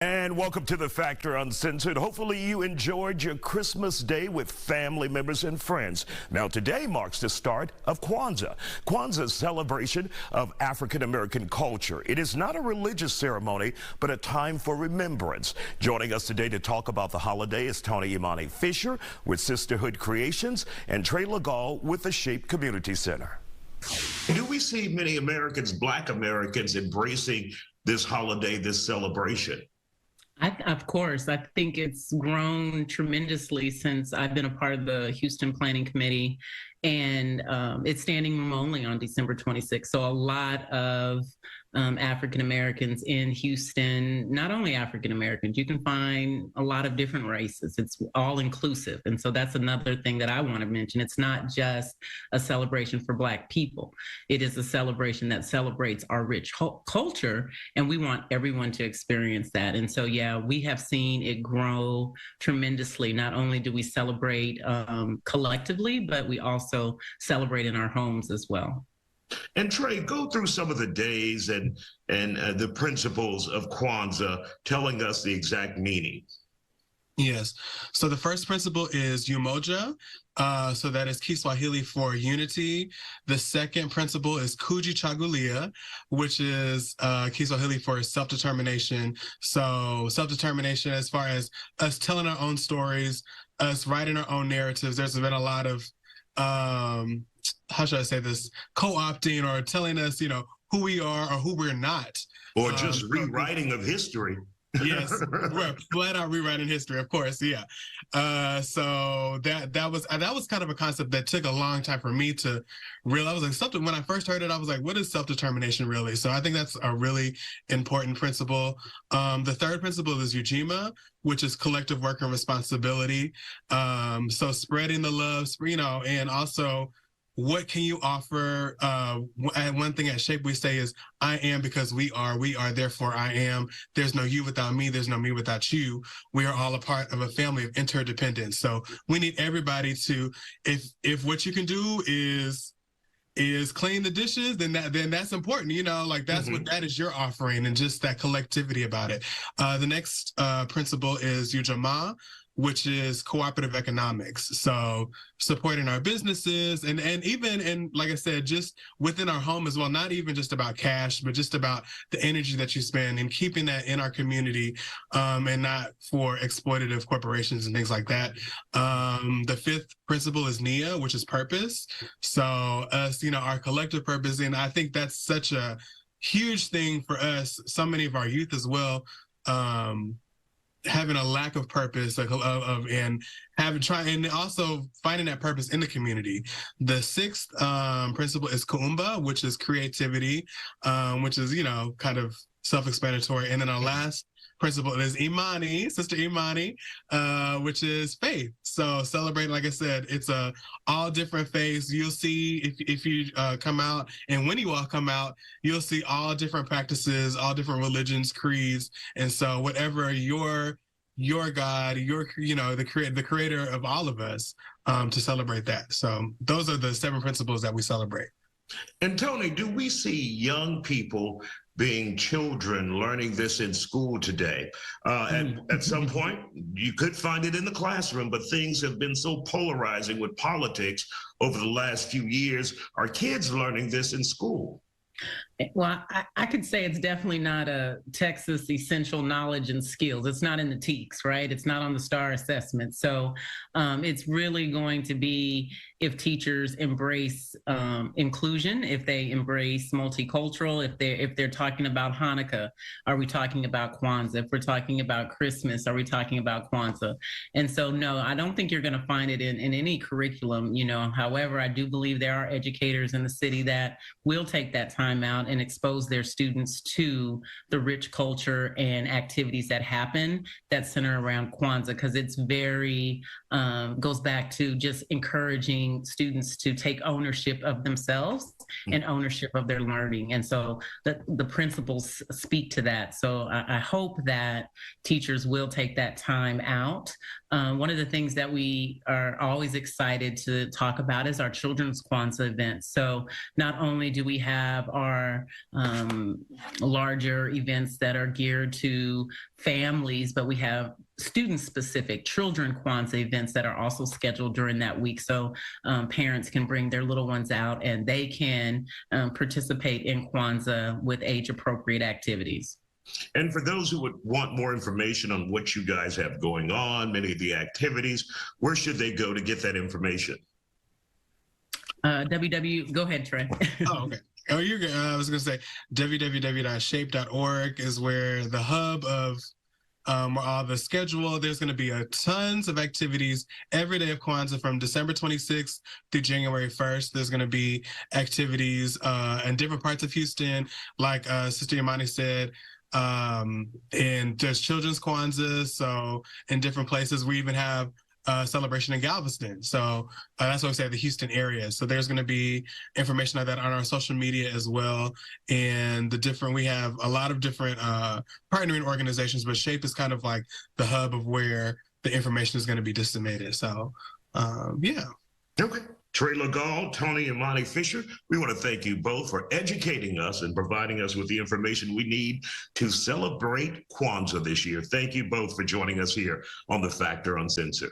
And welcome to the Factor Uncensored. Hopefully you enjoyed your Christmas day with family members and friends. Now today marks the start of Kwanzaa. Kwanzaa's celebration of African American culture. It is not a religious ceremony, but a time for remembrance. Joining us today to talk about the holiday is Tony Imani Fisher with Sisterhood Creations and Trey Legal with the Shape Community Center. Do we see many Americans, Black Americans, embracing this holiday, this celebration? Of course, I think it's grown tremendously since I've been a part of the Houston Planning Committee, and it's standing room only on December 26th. So a lot of African Americans in Houston, not only African Americans, you can find a lot of different races. It's all inclusive. And so that's another thing that I want to mention. It's not just a celebration for Black people. It is a celebration that celebrates our rich culture, and we want everyone to experience that. And so, yeah, we have seen it grow tremendously. Not only do we celebrate collectively, but we also celebrate in our homes as well. And Trey, go through some of the days and the principles of Kwanzaa, telling us the exact meaning. Yes. So the first principle is umoja. So that is Kiswahili for unity. The second principle is kujichagulia, which is Kiswahili for self-determination. So self-determination as far as us telling our own stories, us writing our own narratives. There's been a lot of how should I say this, co-opting or telling us, who we are or who we're not. Or just rewriting of history. Yes, we're flat out rewriting history, of course, yeah. So that was kind of a concept that took a long time for me to realize. When I first heard it, I was like, what is self-determination really? So I think that's a really important principle. The third principle is ujima, which is collective work and responsibility. So spreading the love, and also what can you offer? One thing at Shape we say is, I am because we are, therefore I am. There's no you without me, there's no me without you. We are all a part of a family of interdependence. So we need everybody to, if what you can do is clean the dishes, then that's important, that's what that is your offering, and just that collectivity about it. The next principle is ujamaa, which is cooperative economics. So supporting our businesses and even, like I said, just within our home as well, not even just about cash, but just about the energy that you spend and keeping that in our community, and not for exploitative corporations and things like that. The fifth principle is nia, which is purpose. So us, our collective purpose. And I think that's such a huge thing for us, so many of our youth as well, having a lack of purpose, and also finding that purpose in the community. The sixth principle is kuumba, which is creativity, which is kind of self-explanatory. And then our last principle is Imani, Sister Imani, which is faith. So celebrating, like I said, it's all different faiths. You'll see if you come out, and when you all come out, you'll see all different practices, all different religions, creeds. And so whatever your God, the creator of all of us, to celebrate that. So those are the 7 principles that we celebrate. And Tony, do we see young people being children learning this in school today? At some point, you could find it in the classroom, but things have been so polarizing with politics over the last few years. Are kids learning this in school? Well, I could say it's definitely not a Texas essential knowledge and skills. It's not in the TEKS, right? It's not on the STAR assessment. So it's really going to be if teachers embrace inclusion, if they embrace multicultural, if they're talking about Hanukkah, are we talking about Kwanzaa? If we're talking about Christmas, are we talking about Kwanzaa? And so, no, I don't think you're going to find it in any curriculum, However, I do believe there are educators in the city that will take that time out and expose their students to the rich culture and activities that happen that center around Kwanzaa, because it's very, goes back to just encouraging students to take ownership of themselves and ownership of their learning. And so the principles speak to that. So I hope that teachers will take that time out. One of the things that we are always excited to talk about is our children's Kwanzaa event. So not only do we have our our larger events that are geared to families, but we have student-specific children Kwanzaa events that are also scheduled during that week. So parents can bring their little ones out and they can participate in Kwanzaa with age-appropriate activities. And for those who would want more information on what you guys have going on, many of the activities, where should they go to get that information? Go ahead, Trey. Oh, okay. Oh, you're good. I was going to say www.shape.org is where the hub of all the schedule. There's going to be tons of activities every day of Kwanzaa from December 26th through January 1st. There's going to be activities in different parts of Houston, like Sister Imani said, and there's children's Kwanzaa. So in different places, we even have celebration in Galveston. So that's what we say, the Houston area. So there's going to be information like that on our social media as well. And we have a lot of different partnering organizations, but SHAPE is kind of like the hub of where the information is going to be disseminated. So yeah. Okay. Trey Legault, Tony and Monty Fisher, we want to thank you both for educating us and providing us with the information we need to celebrate Kwanzaa this year. Thank you both for joining us here on The Factor Uncensored.